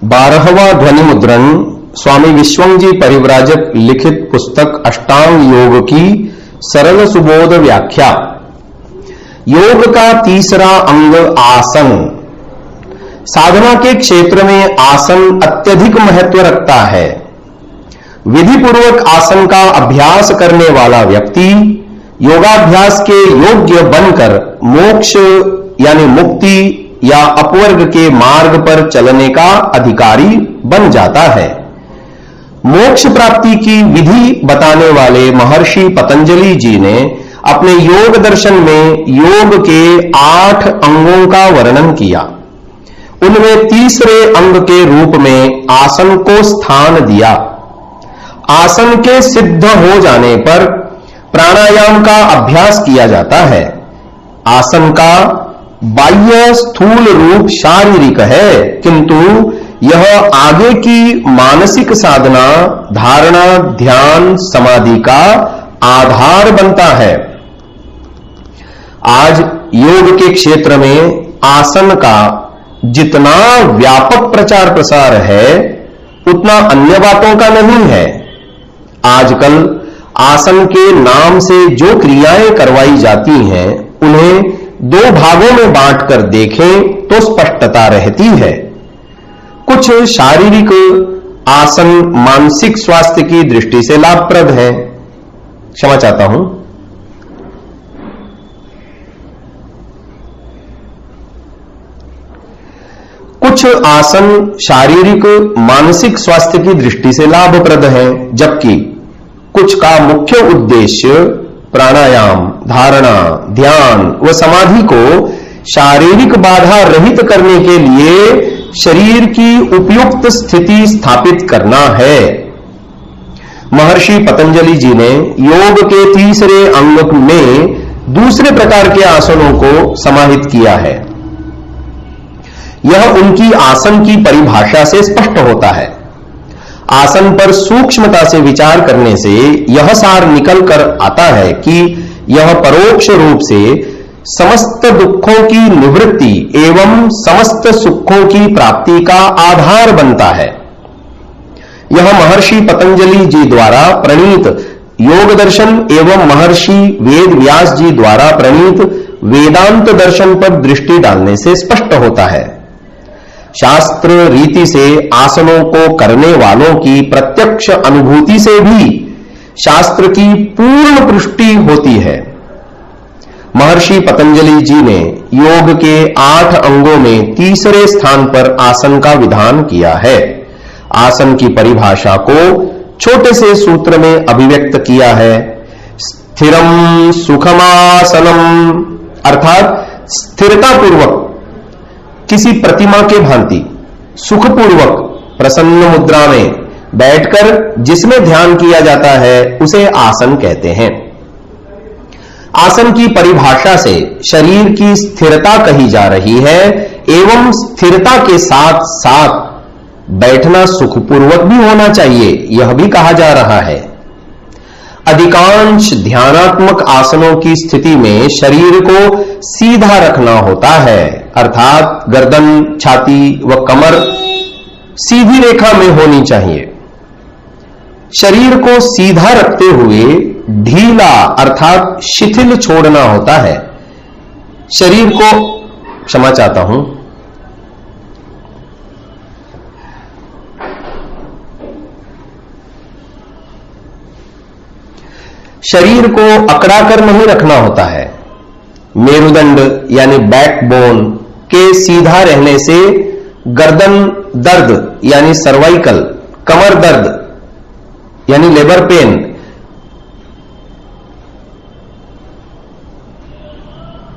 12वां ध्वनि मुद्रण स्वामी विश्वंजी परिव्राजक लिखित पुस्तक अष्टांग योग की सरल सुबोध व्याख्या। योग का तीसरा अंग आसन। साधना के क्षेत्र में आसन अत्यधिक महत्व रखता है। विधि पूर्वक आसन का अभ्यास करने वाला व्यक्ति योगाभ्यास के योग्य बनकर मोक्ष यानी मुक्ति या अपवर्ग के मार्ग पर चलने का अधिकारी बन जाता है। मोक्ष प्राप्ति की विधि बताने वाले महर्षि पतंजलि जी ने अपने योग दर्शन में योग के 8 अंगों का वर्णन किया। उनमें तीसरे अंग के रूप में आसन को स्थान दिया। आसन के सिद्ध हो जाने पर प्राणायाम का अभ्यास किया जाता है। आसन का बाह्य स्थूल रूप शारीरिक है, किंतु यह आगे की मानसिक साधना, धारणा, ध्यान, समाधि का आधार बनता है। आज योग के क्षेत्र में आसन का जितना व्यापक प्रचार प्रसार है उतना अन्य बातों का नहीं है। आजकल आसन के नाम से जो क्रियाएं करवाई जाती हैं उन्हें 2 भागों में बांटकर देखें तो स्पष्टता रहती है। कुछ शारीरिक आसन मानसिक स्वास्थ्य की दृष्टि से लाभप्रद है। क्षमा चाहता हूं। कुछ आसन शारीरिक मानसिक स्वास्थ्य की दृष्टि से लाभप्रद है, जबकि कुछ का मुख्य उद्देश्य प्राणायाम, धारणा, ध्यान व समाधि को शारीरिक बाधा रहित करने के लिए शरीर की उपयुक्त स्थिति स्थापित करना है। महर्षि पतंजलि जी ने योग के तीसरे अंग में दूसरे प्रकार के आसनों को समाहित किया है। यह उनकी आसन की परिभाषा से स्पष्ट होता है। आसन पर सूक्ष्मता से विचार करने से यह सार निकल कर आता है कि यह परोक्ष रूप से समस्त दुखों की निवृत्ति एवं समस्त सुखों की प्राप्ति का आधार बनता है। यह महर्षि पतंजलि जी द्वारा प्रणीत योग दर्शन एवं महर्षि वेद व्यास जी द्वारा प्रणीत वेदांत दर्शन पर दृष्टि डालने से स्पष्ट होता है। शास्त्र रीति से आसनों को करने वालों की प्रत्यक्ष अनुभूति से भी शास्त्र की पूर्ण पुष्टि होती है। महर्षि पतंजलि जी ने योग के 8 अंगों में तीसरे स्थान पर आसन का विधान किया है। आसन की परिभाषा को छोटे से सूत्र में अभिव्यक्त किया है। स्थिरम सुखमासनम, अर्थात स्थिरता पूर्वक किसी प्रतिमा के भांति सुखपूर्वक प्रसन्न मुद्रा में बैठकर जिसमें ध्यान किया जाता है उसे आसन कहते हैं। आसन की परिभाषा से शरीर की स्थिरता कही जा रही है एवं स्थिरता के साथ साथ बैठना सुखपूर्वक भी होना चाहिए, यह भी कहा जा रहा है। अधिकांश ध्यानात्मक आसनों की स्थिति में शरीर को सीधा रखना होता है, अर्थात गर्दन, छाती व कमर सीधी रेखा में होनी चाहिए। शरीर को सीधा रखते हुए ढीला अर्थात शिथिल छोड़ना होता है। शरीर को, क्षमा चाहता हूं, शरीर को अकड़ा कर नहीं रखना होता है। मेरुदंड यानी बैकबोन के सीधा रहने से गर्दन दर्द यानी सर्वाइकल, कमर दर्द यानी लेबर पेन,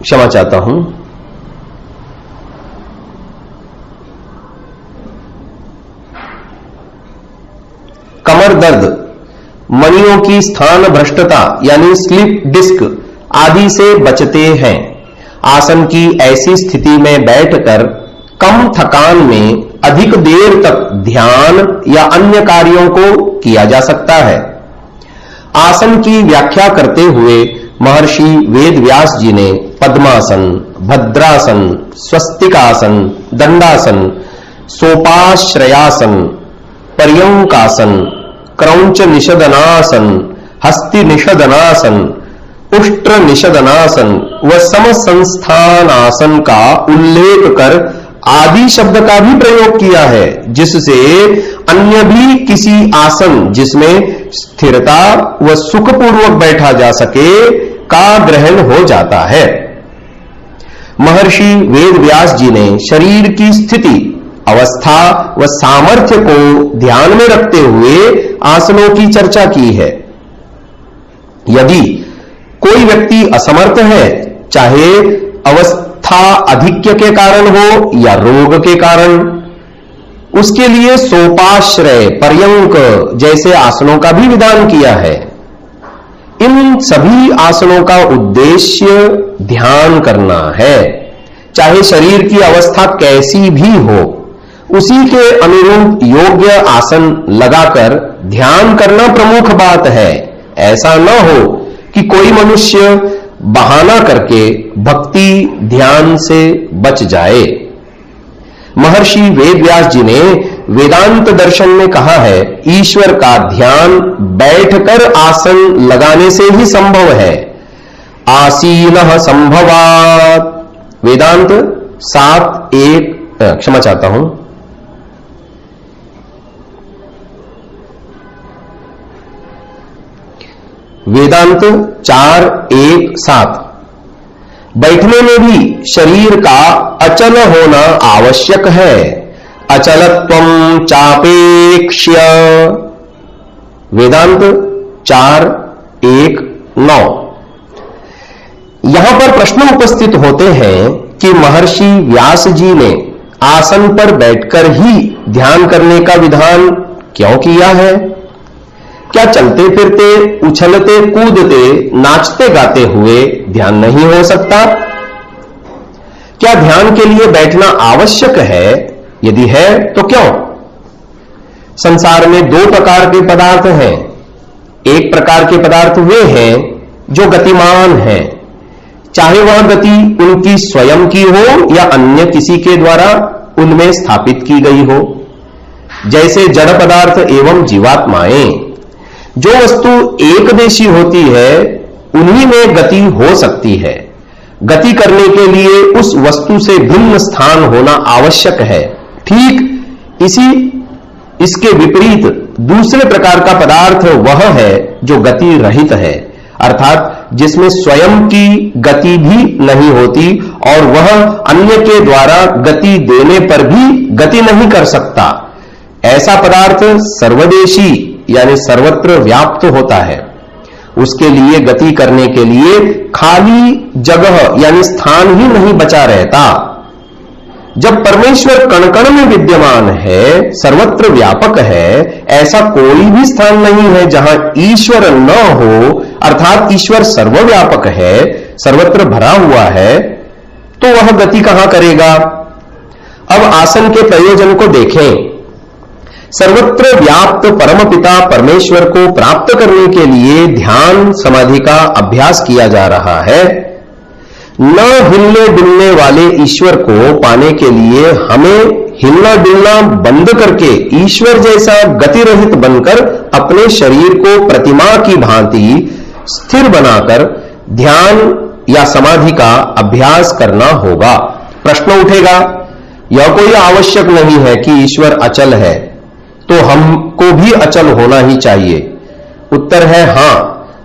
क्षमा चाहता हूं, कमर दर्द, मणियों की स्थान भ्रष्टता यानी स्लिप डिस्क आदि से बचते हैं। आसन की ऐसी स्थिति में बैठकर कम थकान में अधिक देर तक ध्यान या अन्य कार्यों को किया जा सकता है। आसन की व्याख्या करते हुए महर्षि वेद व्यास जी ने पद्मासन, भद्रासन, स्वस्तिकासन, दंडासन, सोपाश्रयासन, पर्यंकासन, क्रौंच निषदनासन, हस्ति निषदनासन, उष्ट्र निषदनासन व समसंस्थानासन का उल्लेख कर आदि शब्द का भी प्रयोग किया है, जिससे अन्य भी किसी आसन जिसमें स्थिरता व सुखपूर्वक बैठा जा सके का ग्रहण हो जाता है। महर्षि वेद व्यास जी ने शरीर की स्थिति, अवस्था व सामर्थ्य को ध्यान में रखते हुए आसनों की चर्चा की है। यदि कोई व्यक्ति असमर्थ है, चाहे अवस्था अधिक्य के कारण हो या रोग के कारण, उसके लिए सोपाश्रय, पर्यंक जैसे आसनों का भी विधान किया है। इन सभी आसनों का उद्देश्य ध्यान करना है। चाहे शरीर की अवस्था कैसी भी हो, उसी के अनुरूप योग्य आसन लगाकर ध्यान करना प्रमुख बात है। ऐसा न हो कि कोई मनुष्य बहाना करके भक्ति ध्यान से बच जाए। महर्षि वेदव्यास जी ने वेदांत दर्शन में कहा है, ईश्वर का ध्यान बैठकर आसन लगाने से ही संभव है। आसीनः संभवात्, वेदांत 7:1, क्षमा चाहता हूं, वेदांत 4:1-7। बैठने में भी शरीर का अचल होना आवश्यक है। अचलत्वं चापेक्ष्य, वेदांत 4:1-9। यहां पर प्रश्न उपस्थित होते हैं कि महर्षि व्यास जी ने आसन पर बैठकर ही ध्यान करने का विधान क्यों किया है? क्या चलते फिरते, उछलते कूदते, नाचते गाते हुए ध्यान नहीं हो सकता? क्या ध्यान के लिए बैठना आवश्यक है? यदि है तो क्यों? संसार में दो प्रकार के पदार्थ हैं। एक प्रकार के पदार्थ वे हैं जो गतिमान हैं, चाहे वह गति उनकी स्वयं की हो या अन्य किसी के द्वारा उनमें स्थापित की गई हो, जैसे जड़ पदार्थ एवं जीवात्माएं। जो वस्तु एकदेशी होती है उन्हीं में गति हो सकती है। गति करने के लिए उस वस्तु से भिन्न स्थान होना आवश्यक है। ठीक इसके विपरीत दूसरे प्रकार का पदार्थ वह है जो गति रहित है, अर्थात जिसमें स्वयं की गति भी नहीं होती और वह अन्य के द्वारा गति देने पर भी गति नहीं कर सकता। ऐसा पदार्थ सर्वदेशी यानी सर्वत्र व्याप्त होता है। उसके लिए गति करने के लिए खाली जगह यानी स्थान ही नहीं बचा रहता। जब परमेश्वर कण कण में विद्यमान है, सर्वत्र व्यापक है, ऐसा कोई भी स्थान नहीं है जहां ईश्वर न हो, अर्थात ईश्वर सर्वव्यापक है, सर्वत्र भरा हुआ है, तो वह गति कहां करेगा? अब आसन के प्रयोजन को देखें। सर्वत्र व्याप्त परमपिता परमेश्वर को प्राप्त करने के लिए ध्यान समाधि का अभ्यास किया जा रहा है। न हिलने डुलने वाले ईश्वर को पाने के लिए हमें हिलना डुलना बंद करके ईश्वर जैसा गति रहित बनकर अपने शरीर को प्रतिमा की भांति स्थिर बनाकर ध्यान या समाधि का अभ्यास करना होगा। प्रश्न उठेगा, यह कोई आवश्यक नहीं है कि ईश्वर अचल है, तो हमको भी अचल होना ही चाहिए। उत्तर है हां,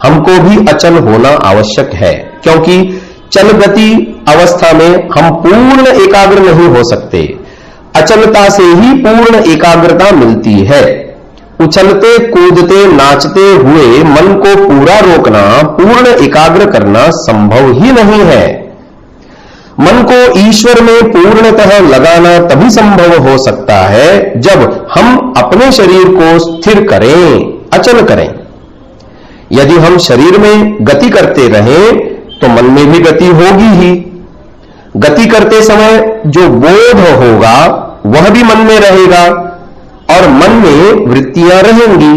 हमको भी अचल होना आवश्यक है, क्योंकि चल गति अवस्था में हम पूर्ण एकाग्र नहीं हो सकते। अचलता से ही पूर्ण एकाग्रता मिलती है। उछलते कूदते नाचते हुए मन को पूरा रोकना, पूर्ण एकाग्र करना संभव ही नहीं है। मन को ईश्वर में पूर्णतः लगाना तभी संभव हो सकता है जब हम अपने शरीर को स्थिर करें, अचल करें। यदि हम शरीर में गति करते रहें तो मन में भी गति होगी ही। गति करते समय जो बोध होगा वह भी मन में रहेगा और मन में वृत्तियां रहेंगी,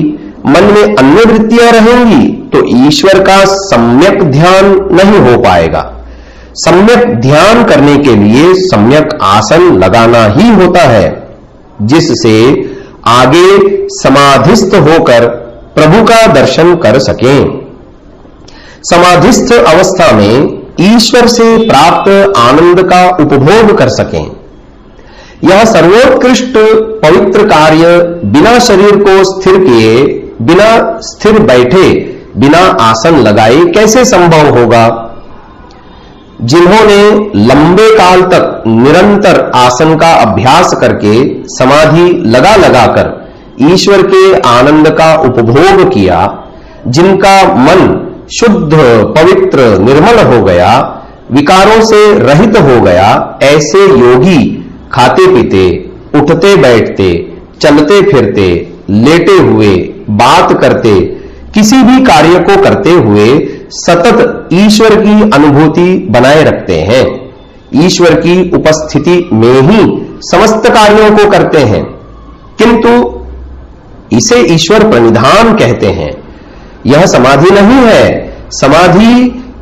मन में अन्य वृत्तियां रहेंगी, तो ईश्वर का सम्यक ध्यान नहीं हो पाएगा। सम्यक ध्यान करने के लिए सम्यक आसन लगाना ही होता है। जिससे आगे समाधिस्थ होकर प्रभु का दर्शन कर सकें। समाधिस्थ अवस्था में ईश्वर से प्राप्त आनंद का उपभोग कर सकें। यह सर्वोत्कृष्ट पवित्र कार्य बिना शरीर को स्थिर किए, बिना स्थिर बैठे, बिना आसन लगाए कैसे संभव होगा? जिन्होंने लंबे काल तक निरंतर आसन का अभ्यास करके समाधि लगा लगाकर ईश्वर के आनंद का उपभोग किया, जिनका मन शुद्ध, पवित्र, निर्मल हो गया, विकारों से रहित हो गया, ऐसे योगी खाते पीते, उठते बैठते, चलते फिरते, लेटे हुए, बात करते, किसी भी कार्य को करते हुए सतत ईश्वर की अनुभूति बनाए रखते हैं। ईश्वर की उपस्थिति में ही समस्त कार्यों को करते हैं, किंतु इसे ईश्वर प्रणिधान कहते हैं। यह समाधि नहीं है। समाधि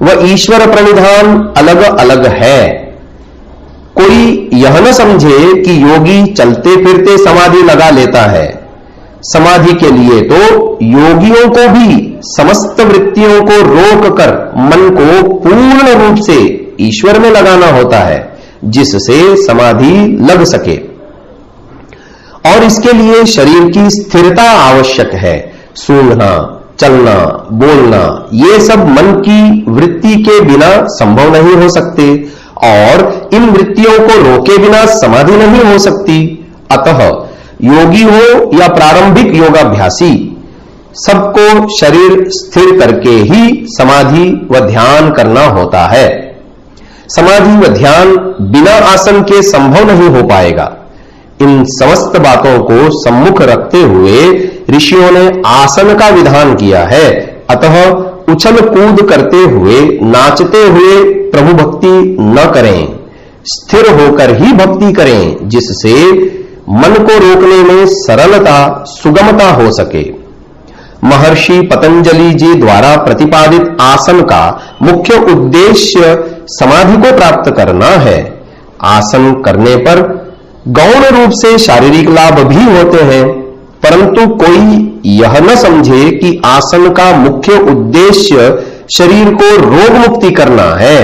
व ईश्वर प्रणिधान अलग अलग है। कोई यह न समझे कि योगी चलते फिरते समाधि लगा लेता है। समाधि के लिए तो योगियों को भी समस्त वृत्तियों को रोककर मन को पूर्ण रूप से ईश्वर में लगाना होता है, जिससे समाधि लग सके। और इसके लिए शरीर की स्थिरता आवश्यक है। सूंघना, चलना, बोलना, ये सब मन की वृत्ति के बिना संभव नहीं हो सकते, और इन वृत्तियों को रोके बिना समाधि नहीं हो सकती। अतः योगी हो या प्रारंभिक योगाभ्यासी, सबको शरीर स्थिर करके ही समाधि व ध्यान करना होता है। समाधि व ध्यान बिना आसन के संभव नहीं हो पाएगा। इन समस्त बातों को सम्मुख रखते हुए ऋषियों ने आसन का विधान किया है। अतः उछल कूद करते हुए, नाचते हुए प्रभु भक्ति न करें, स्थिर होकर ही भक्ति करें, जिससे मन को रोकने में सरलता, सुगमता हो सके। महर्षि पतंजलि जी द्वारा प्रतिपादित आसन का मुख्य उद्देश्य समाधि को प्राप्त करना है। आसन करने पर गौण रूप से शारीरिक लाभ भी होते हैं, परंतु कोई यह न समझे कि आसन का मुख्य उद्देश्य शरीर को रोग मुक्ति करना है।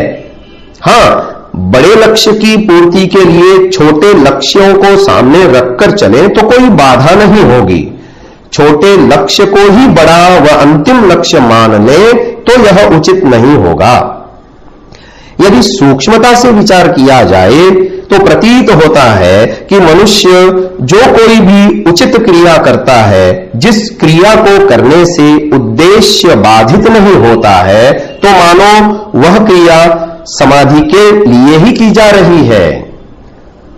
हाँ, बड़े लक्ष्य की पूर्ति के लिए छोटे लक्ष्यों को सामने रखकर चले तो कोई बाधा नहीं होगी। छोटे लक्ष्य को ही बड़ा व अंतिम लक्ष्य मान ले तो यह उचित नहीं होगा। यदि सूक्ष्मता से विचार किया जाए तो प्रतीत होता है कि मनुष्य जो कोई भी उचित क्रिया करता है, जिस क्रिया को करने से उद्देश्य बाधित नहीं होता है, तो मानो वह क्रिया समाधि के लिए ही की जा रही है।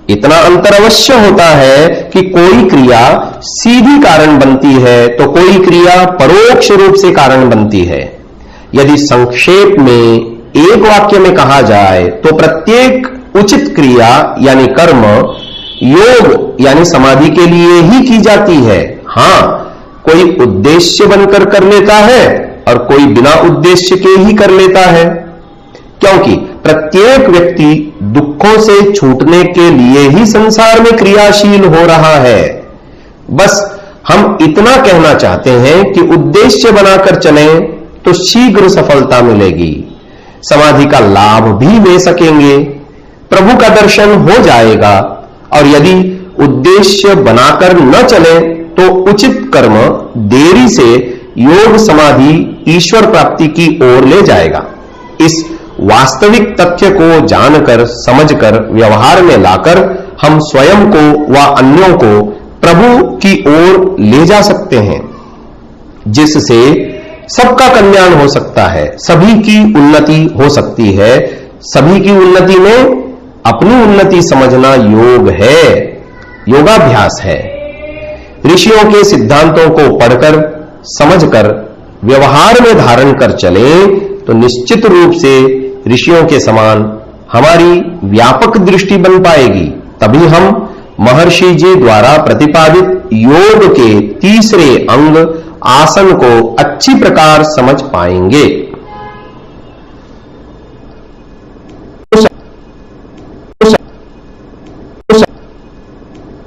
इतना अंतर अवश्य होता है कि कोई क्रिया सीधी कारण बनती है तो कोई क्रिया परोक्ष रूप से कारण बनती है। यदि संक्षेप में एक वाक्य में कहा जाए तो प्रत्येक उचित क्रिया यानी कर्म योग यानी समाधि के लिए ही की जाती है। हां, कोई उद्देश्य बनकर कर लेता है और कोई बिना उद्देश्य के ही कर लेता है, क्योंकि प्रत्येक व्यक्ति दुखों से छूटने के लिए ही संसार में क्रियाशील हो रहा है। बस हम इतना कहना चाहते हैं कि उद्देश्य बनाकर चलें तो शीघ्र सफलता मिलेगी, समाधि का लाभ भी ले सकेंगे, प्रभु का दर्शन हो जाएगा। और यदि उद्देश्य बनाकर न चले तो उचित कर्म देरी से योग समाधि ईश्वर प्राप्ति की ओर ले जाएगा। इस वास्तविक तथ्य को जानकर समझकर व्यवहार में लाकर हम स्वयं को व अन्यों को प्रभु की ओर ले जा सकते हैं, जिससे सबका कल्याण हो सकता है, सभी की उन्नति हो सकती है। सभी की उन्नति में अपनी उन्नति समझना योग है, योगाभ्यास है। ऋषियों के सिद्धांतों को पढ़कर समझकर व्यवहार में धारण कर चलें तो निश्चित रूप से ऋषियों के समान हमारी व्यापक दृष्टि बन पाएगी। तभी हम महर्षि जी द्वारा प्रतिपादित योग के तीसरे अंग आसन को अच्छी प्रकार समझ पाएंगे।